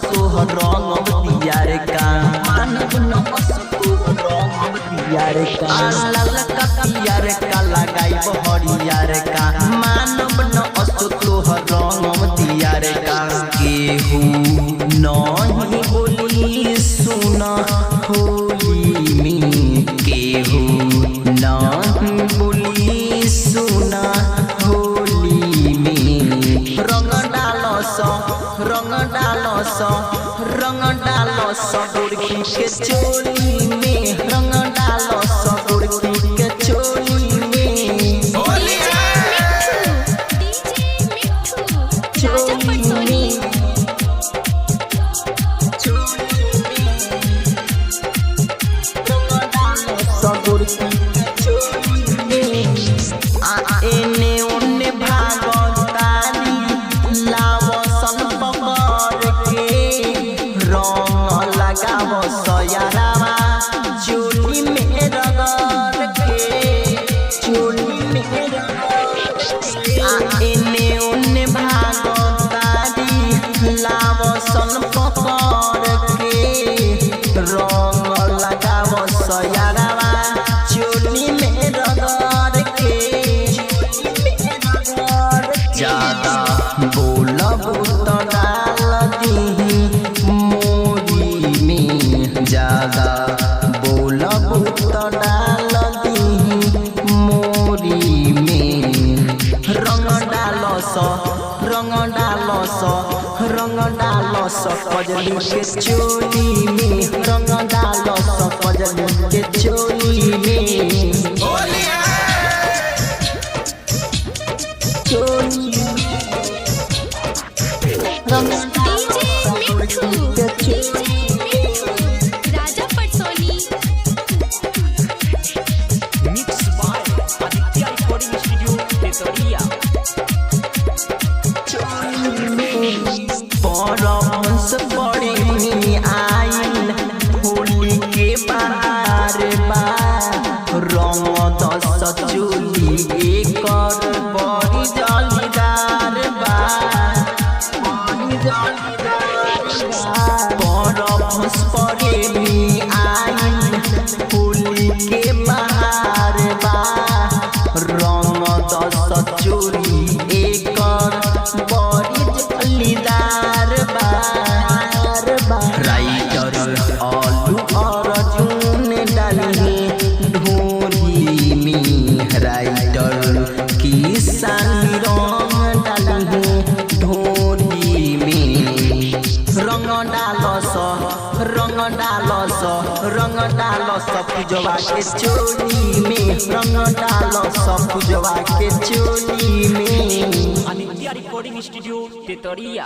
तोहर रंग दिया रे का मानब न तोहर रंग दिया रे का लाल का पिया रे का लगाई हरिया रे का मानब न तोहर रंग दिया रे का केहू नहीं बोली सुना होली में केहू नहीं बोली सुना होली में रंग डालो सो गुड़की के चोली में रंग डालो सो गुड़की के चोली में एने ओने भागतारी लावसन पकड़ के रंग लगाव सयारावा चोली में रगड़ के चोली में एने ओने भागतारी लावसन पकड़ के रंग लगाव सयारावा चोली में रगड़ के ज्यादा बोलब तो डाल दी मोरी में ज्यादा बोलब तो डाल दी मोरी में रंग डालो सो पजली के चोली में रंग डालो सो पजली के चोली में राजा पटसोनी mix by Aditya recording studio तेतरिया परमंस बड़ी आइल होली के बाहर बा रंग दस चोली एकर बड़ी जलीदार बा परमंस बड़ी आइल होली के बाहर बा रंग दस चोली एकर बड़ी जलीदार बा राइटर आलू अर्जुन डाली ढोली में राइटर किसान रंग डाली ढोली में रंग डालो सो पूजवा के चोली में रंग डालो सो पूजवा के चोली में आदित्य रिकॉर्डिंग स्टूडियो तेतरिया।